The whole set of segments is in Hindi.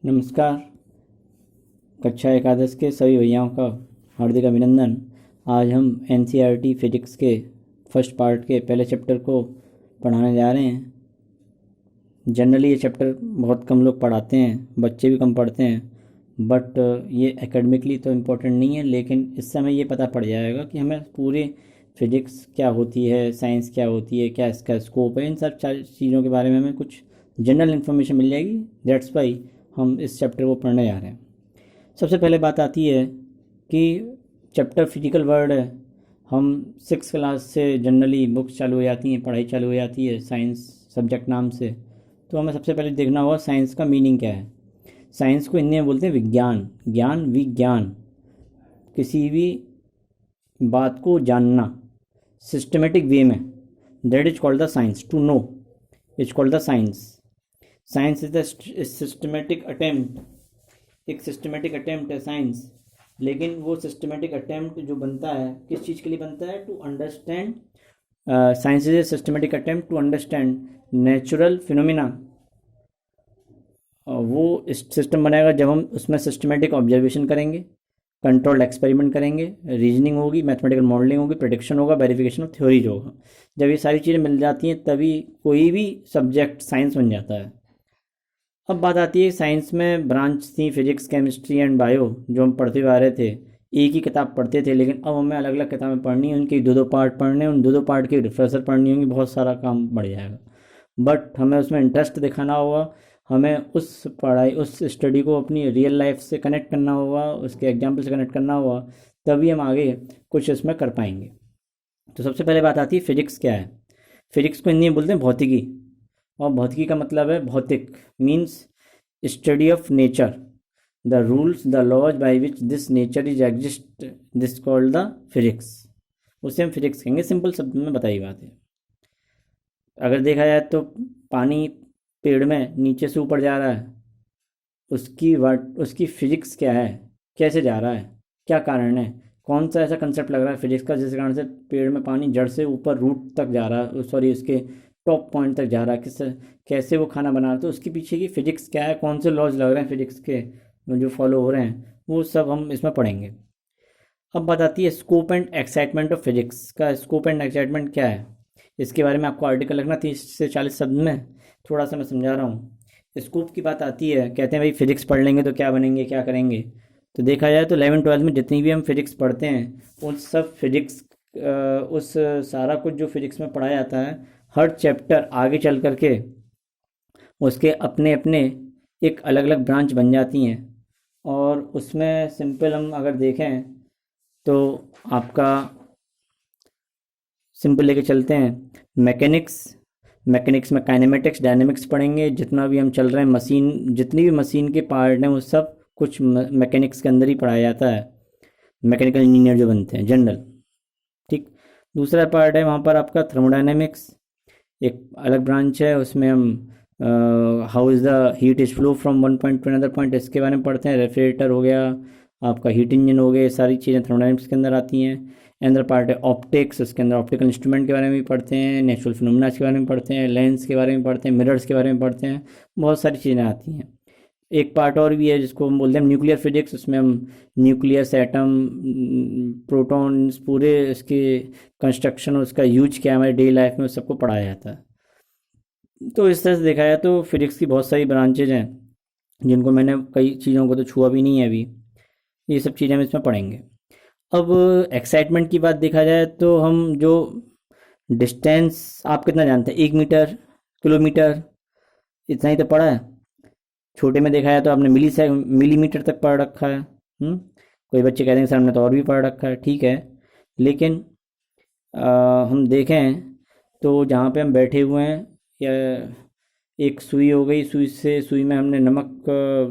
नमस्कार। कक्षा एकादश के सभी भैयाओं का हार्दिक अभिनंदन। आज हम एनसीईआरटी फिजिक्स के फर्स्ट पार्ट के पहले चैप्टर को पढ़ाने जा रहे हैं। जनरली ये चैप्टर बहुत कम लोग पढ़ाते हैं, बच्चे भी कम पढ़ते हैं, बट ये एकेडमिकली तो इम्पोर्टेंट नहीं है, लेकिन इस समय ये पता पड़ जाएगा कि हमें पूरे फिजिक्स क्या होती है, साइंस क्या होती है, क्या इसका स्कोप है, इन सब चीज़ों के बारे में हमें कुछ जनरल इन्फॉर्मेशन मिल जाएगी। दैट्स वाई हम इस चैप्टर को पढ़ने जा रहे हैं। सबसे पहले बात आती है कि चैप्टर फिजिकल वर्ल्ड है। हम 6 क्लास से जनरली बुक्स चालू हो जाती हैं, पढ़ाई चालू हो जाती है साइंस सब्जेक्ट नाम से। तो हमें सबसे पहले देखना होगा साइंस का मीनिंग क्या है। साइंस को हिंदी में बोलते हैं विज्ञान, ज्ञान, विज्ञान, किसी भी बात को जानना सिस्टमेटिक वे में, that is called the science. To know is called the science. Science is the systematic attempt, एक सिस्टमेटिक अटेम्प्ट है साइंस। लेकिन वो सिस्टमेटिक अटेम्प्ट जो बनता है किस चीज़ के लिए बनता है? To understand. Science is a systematic attempt to understand natural phenomena. वो सिस्टम बनाएगा जब हम उसमें सिस्टमेटिक ऑब्जर्वेशन करेंगे, कंट्रोल्ड एक्सपेरिमेंट करेंगे, रीजनिंग होगी, मैथमेटिकल मॉडलिंग होगी, प्रेडिक्शन होगा, वेरिफिकेशन ऑफ थ्योरीज होगा। जब ये सारी चीज़ें मिल जाती हैं तभी कोई भी सब्जेक्ट साइंस बन जाता है। अब बात आती है साइंस में ब्रांच थी फिजिक्स, केमिस्ट्री एंड बायो, जो हम पढ़ते हुए आ रहे थे। एक ही किताब पढ़ते थे, लेकिन अब हमें अलग अलग किताबें पढ़नी है, उनके दो दो पार्ट पढ़ने, उन दो दो पार्ट के रिफ्रेशर पढ़नी होंगी, बहुत सारा काम बढ़ जाएगा। बट हमें उसमें इंटरेस्ट दिखाना होगा, हमें उस पढ़ाई, उस स्टडी को अपनी रियल लाइफ से कनेक्ट करना होगा, उसके एग्जाम्पल से कनेक्ट करना होगा, तभी हम आगे कुछ इसमें कर पाएंगे। तो सबसे पहले बात आती है फिजिक्स क्या है। फिजिक्स को हिंदी में बोलते हैं भौतिकी, और भौतिकी का मतलब है भौतिक, means study of nature, the rules the laws by which this nature is exist, this called the physics. उसे हम फिजिक्स कहेंगे, सिंपल शब्द में बताई बात है। अगर देखा जाए तो पानी पेड़ में नीचे से ऊपर जा रहा है, उसकी फिजिक्स क्या है, कैसे जा रहा है, क्या कारण है, कौन सा ऐसा कंसेप्ट लग रहा है फिजिक्स का जिस कारण से पेड़ में पानी जड़ से ऊपर रूट तक जा रहा है, सॉरी उसके टॉप पॉइंट तक जा रहा है, कैसे वो खाना बना रहा है, तो उसके पीछे की फिजिक्स क्या है, कौन से लॉज लग रहे हैं फिजिक्स के जो फॉलो हो रहे हैं, वो सब हम इसमें पढ़ेंगे। अब बात आती है scope and excitement of physics का। स्कोप एंड एक्साइटमेंट क्या है, इसके बारे में आपको आर्टिकल लिखना 30 से 40 शब्द में, थोड़ा सा मैं समझा रहा हूँ। स्कोप की बात आती है, कहते हैं भाई फिजिक्स पढ़ लेंगे तो क्या बनेंगे, क्या करेंगे। तो देखा जाए तो 11-12 में जितनी भी हम फिजिक्स पढ़ते हैं उस सब फिजिक्स, उस सारा कुछ जो फिजिक्स में पढ़ाया जाता है, हर चैप्टर आगे चल करके उसके अपने अपने एक अलग अलग ब्रांच बन जाती हैं। और उसमें सिंपल हम अगर देखें तो आपका सिंपल लेके चलते हैं मैकेनिक्स। मैकेनिक्स में काइनेमेटिक्स, डायनेमिक्स पढ़ेंगे, जितना भी हम चल रहे हैं मशीन, जितनी भी मशीन के पार्ट हैं वो सब कुछ मैकेनिक्स के अंदर ही पढ़ाया जाता है, मैकेनिकल इंजीनियर जो बनते हैं जनरल। ठीक। दूसरा पार्ट है वहाँ पर आपका थर्मोडायनेमिक्स, एक अलग ब्रांच है, उसमें हम how is the heat is flow from one point two another point, इसके बारे में पढ़ते हैं। रेफ्रिजरेटर हो गया, आपका हीट इंजन हो गया, सारी चीज़ें थर्मोडायनेमिक्स के अंदर आती हैं। अंदर पार्ट है ऑप्टिक्स, उसके अंदर ऑप्टिकल इंस्ट्रूमेंट के बारे में भी पढ़ते हैं, नेचुरल फिनोमेना के बारे में पढ़ते हैं, लेंस के बारे में पढ़ते हैं, मिरर्स के बारे में पढ़ते हैं, बहुत सारी चीज़ें आती हैं। एक पार्ट और भी है जिसको हम बोलते हैं न्यूक्लियर फिजिक्स, उसमें हम न्यूक्लियस, एटम, प्रोटॉन्स, पूरे इसके कंस्ट्रक्शन, उसका यूज क्या है हमारे डेली लाइफ में, उस सबको पढ़ाया जाता है। तो इस तरह से देखा जाए तो फिजिक्स की बहुत सारी ब्रांचेज हैं, जिनको मैंने कई चीज़ों को तो छुआ भी नहीं है अभी, ये सब चीज़ें हम इसमें पढ़ेंगे। अब एक्साइटमेंट की बात देखा जाए तो हम जो डिस्टेंस, आप कितना जानते हैं, 1 मीटर, किलोमीटर, इतना ही तो पढ़ा है। छोटे में देखा जाए तो आपने मिलीमीटर तक पढ़ रखा है। कोई बच्चे कहते हैं सर हमने तो और भी पढ़ रखा है, ठीक है। लेकिन हम देखें तो जहाँ पे हम बैठे हुए हैं, या एक सुई हो गई, सुई में हमने नमक,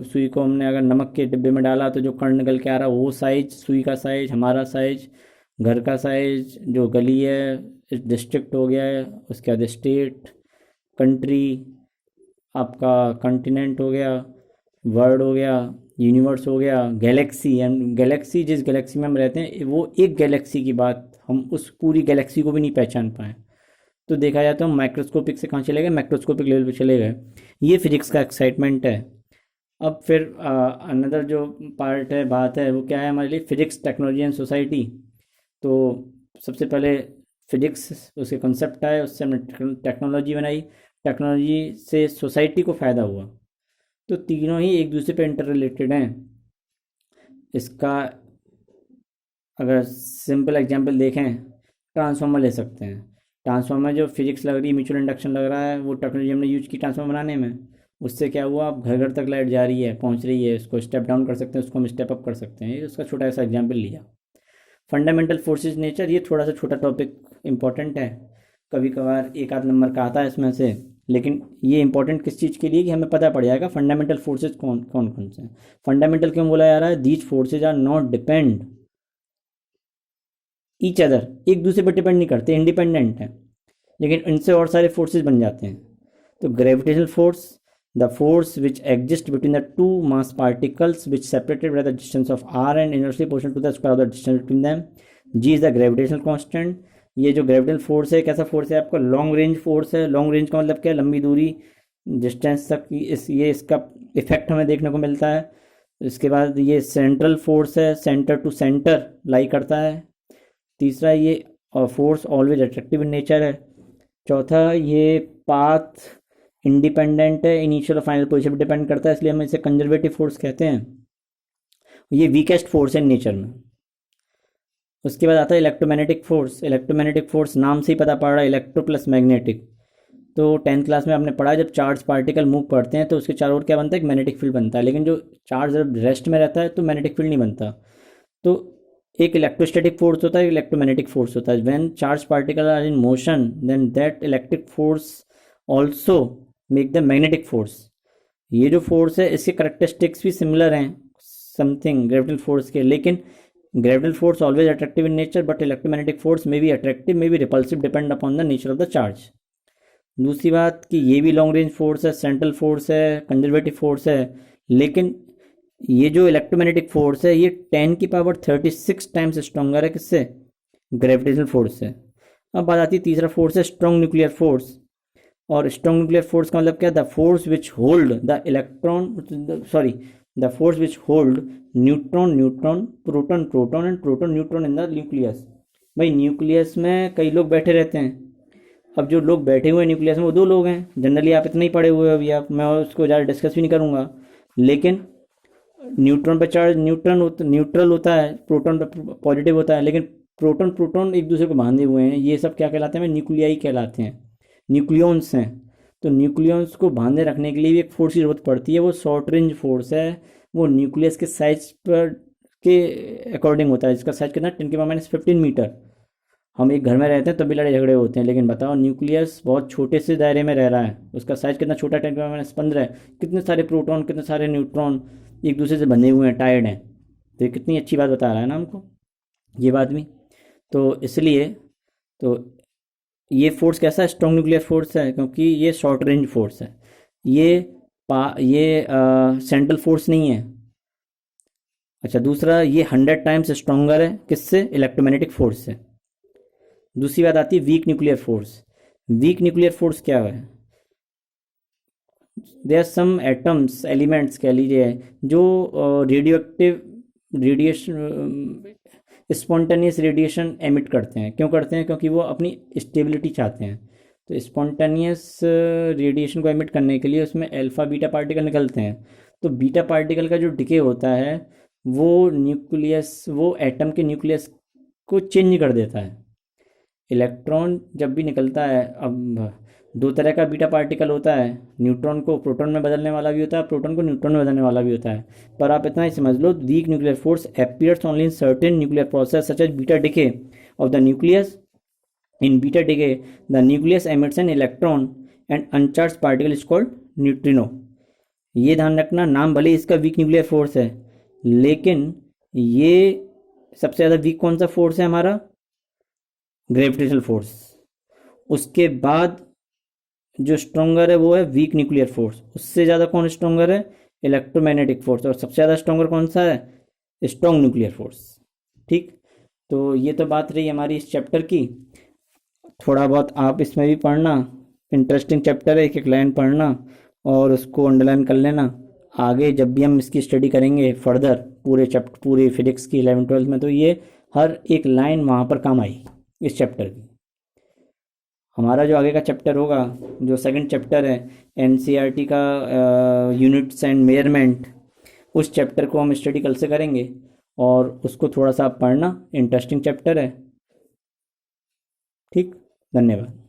सुई को हमने अगर नमक के डिब्बे में डाला तो जो कण निकल के आ रहा है वो साइज, सुई का साइज, हमारा साइज, घर का साइज, जो गली है, डिस्ट्रिक्ट हो गया है, उसके बाद स्टेट, कंट्री, आपका कॉन्टिनेंट हो गया, वर्ल्ड हो गया, यूनिवर्स हो गया, गैलेक्सी, एंड गैलेक्सी, जिस गैलेक्सी में हम रहते हैं वो एक गैलेक्सी की बात, हम उस पूरी गैलेक्सी को भी नहीं पहचान पाए। तो देखा जाए तो हम माइक्रोस्कोपिक से कहाँ चले गए, मैक्रोस्कोपिक लेवल पे चले गए। ये फिजिक्स का एक्साइटमेंट है। अब फिर अनदर जो पार्ट है, बात है, वो क्या है हमारे लिए, फिजिक्स टेक्नोलॉजी एंड सोसाइटी। तो सबसे पहले फिजिक्स उसके कॉन्सेप्ट आए, उससे हमने टेक्नोलॉजी बनाई, टेक्नोलॉजी से सोसाइटी को फ़ायदा हुआ। तो तीनों ही एक दूसरे पे इंटर रिलेटेड हैं। इसका अगर सिंपल एग्जांपल देखें, ट्रांसफार्मर ले सकते हैं। ट्रांसफार्मर जो फिजिक्स लग रही है, म्यूचुअल इंडक्शन लग रहा है, वो टेक्नोलॉजी हमने यूज की ट्रांसफार्मर बनाने में। उससे क्या हुआ, अब घर घर तक लाइट जा रही है, पहुंच रही है, उसको स्टेप डाउन कर सकते हैं, उसको हम स्टेप अप कर सकते हैं। ये उसका छोटा सा एग्जाम्पल लिया। फंडामेंटल फोर्सेज नेचर, ये थोड़ा सा छोटा टॉपिक इंपॉर्टेंट है, कभी कभार एक आध नंबर का आता है इसमें से, लेकिन ये इंपॉर्टेंट किस चीज़ के लिए कि हमें पता पड़ जाएगा फंडामेंटल फोर्सेज कौन कौन कौन से हैं। फंडामेंटल क्यों बोला जा रहा है, these forces are not depend each other, एक दूसरे पर डिपेंड नहीं करते, इंडिपेंडेंट हैं, लेकिन इनसे और सारे फोर्सेज बन जाते हैं। तो gravitational force, the force which exist between the two mass particles which separated by the distance of r and inversely proportional to the square of the distance between them. G is the gravitational constant. ये जो ग्रेविटेशनल फोर्स है, कैसा फोर्स है आपका, लॉन्ग रेंज फोर्स है। लॉन्ग रेंज का मतलब क्या है, लंबी दूरी, डिस्टेंस तक ये इसका इफेक्ट हमें देखने को मिलता है। इसके बाद ये सेंट्रल फोर्स है, सेंटर टू सेंटर लाई करता है। तीसरा ये force always attractive in nature है। चौथा ये पाथ इंडिपेंडेंट है, इनिशियल और फाइनल पोजीशन पर डिपेंड करता है, इसलिए हम इसे कंजर्वेटिव फोर्स कहते हैं। ये वीकेस्ट फोर्स है नेचर में। उसके बाद आता है इलेक्ट्रोमैग्नेटिक फोर्स। इलेक्ट्रोमैग्नेटिक फोर्स नाम से ही पता पड़ रहा है, इलेक्ट्रो प्लस मैग्नेटिक। तो 10th क्लास में आपने पढ़ा, जब चार्ज पार्टिकल मूव करते हैं तो उसके चारों ओर क्या बनता है, एक मैग्नेटिक फील्ड बनता है, लेकिन जो चार्ज जब रेस्ट में रहता है तो मैग्नेटिक फील्ड नहीं बनता। तो एक इलेक्ट्रोस्टैटिक फोर्स होता है, इलेक्ट्रोमैग्नेटिक फोर्स होता है। When charge particle are in motion then that electric force also make the magnetic force. ये जो फोर्स है इसके करेक्टरिस्टिक्स भी सिमिलर हैं समथिंग ग्रेविटेशनल फोर्स के, लेकिन gravitational force always attractive in nature but electromagnetic force may be attractive, may be repulsive, depend upon the nature of the charge. दूसरी बात कि ये भी लॉन्ग रेंज फोर्स है, सेंट्रल फोर्स है, कंजर्वेटिव फोर्स है, लेकिन ये जो इलेक्ट्रोमैग्नेटिक फोर्स है ये 10⁻36 टाइम्स स्ट्रॉन्गर है किससे, ग्रेविटेशनल फोर्स से। अब बात आती है तीसरा फोर्स है स्ट्रॉन्ग न्यूक्लियर फोर्स। और स्ट्रॉन्ग न्यूक्लियर फोर्स का मतलब क्या, the force which hold the electron, sorry, the force which hold neutron neutron, proton proton and proton neutron in the nucleus. भाई न्यूक्लियस में कई लोग बैठे रहते हैं। अब जो लोग बैठे हुए हैं न्यूक्लियस में वो दो लोग हैं, जनरली आप इतना ही पढ़े हुए हो अभी आप, मैं उसको ज़्यादा डिस्कस भी नहीं करूँगा। लेकिन न्यूट्रॉन पर चार्ज न्यूट्रल होता है, प्रोटॉन पर पॉजिटिव होता है, लेकिन प्रोटॉन प्रोटॉन एक दूसरे को बांधे हुए हैं, ये सब क्या कहलाते हैं, न्यूक्लियाई कहलाते हैं, न्यूक्लियॉन्स हैं। तो न्यूक्लियॉन्स को बांधे रखने के लिए भी एक फोर्स की जरूरत पड़ती है, वो शॉर्ट रेंज फोर्स है। वो न्यूक्लियस के साइज पर के अकॉर्डिंग होता है, जिसका साइज कितना, 10⁻15 मीटर। हम एक घर में रहते हैं तब भी लड़ाई झगड़े होते हैं, लेकिन बताओ न्यूक्लियस बहुत छोटे से दायरे में रह रहा है, उसका साइज कितना छोटा, 10⁻15 है। कितने सारे प्रोटॉन, कितने सारे न्यूट्रॉन एक दूसरे से बंधे हुए हैं, टायर्ड हैं। तो ये कितनी अच्छी बात बता रहा है ना हमको, ये बात भी। तो इसलिए तो ये फोर्स कैसा है, स्ट्रॉन्ग न्यूक्लियर फोर्स है, क्योंकि ये शॉर्ट रेंज फोर्स है। ये सेंट्रल फोर्स नहीं है। अच्छा, दूसरा ये 100 टाइम्स स्ट्रॉन्गर है किससे, इलेक्ट्रोमैग्नेटिक फोर्स से। दूसरी बात आती है weak nuclear force. Weak nuclear force क्या है, they are some atoms, elements कह लीजिए, जो radioactive radiation, spontaneous radiation emit करते हैं। क्यों करते हैं, क्योंकि वो अपनी स्टेबिलिटी चाहते हैं। तो स्पॉन्टेनियस रेडिएशन को एमिट करने के लिए उसमें अल्फा बीटा पार्टिकल निकलते हैं। तो बीटा पार्टिकल का जो डिके होता है वो न्यूक्लियस, वो एटम के न्यूक्लियस को चेंज कर देता है। इलेक्ट्रॉन जब भी निकलता है, अब दो तरह का बीटा पार्टिकल होता है, न्यूट्रॉन को प्रोटॉन में बदलने वाला भी होता है, प्रोटॉन को न्यूट्रॉन में बदलने वाला भी होता है। पर आप इतना ही समझ लो, weak nuclear force appears only in certain nuclear process such as beta decay of the nucleus. In beta decay the nucleus emits an electron and uncharged particle is called neutrino. ये ध्यान रखना, नाम भले इसका वीक न्यूक्लियर फोर्स है, लेकिन ये सबसे ज़्यादा वीक कौन सा फोर्स है हमारा, ग्रेविटेशनल फोर्स। उसके बाद जो स्ट्रोंगर है वो है वीक न्यूक्लियर फोर्स। उससे ज़्यादा कौन स्ट्रोंगर है, इलेक्ट्रोमैग्नेटिक फोर्स। और सबसे ज़्यादा स्ट्रोंगर कौन सा है, स्ट्रॉन्ग न्यूक्लियर फोर्स। ठीक, तो ये तो बात रही हमारी इस चैप्टर की। थोड़ा बहुत आप इसमें भी पढ़ना, इंटरेस्टिंग चैप्टर है, एक एक लाइन पढ़ना और उसको अंडरलाइन कर लेना। आगे जब भी हम इसकी स्टडी करेंगे फर्दर पूरे फिजिक्स की 11th 12th में, तो ये हर एक लाइन वहाँ पर काम आई इस चैप्टर की। हमारा जो आगे का चैप्टर होगा, जो सेकंड चैप्टर है एनसीईआरटी का, यूनिट्स एंड मेजरमेंट, उस चैप्टर को हम स्टडी कल से करेंगे और उसको थोड़ा सा पढ़ना, इंटरेस्टिंग चैप्टर है। ठीक, धन्यवाद।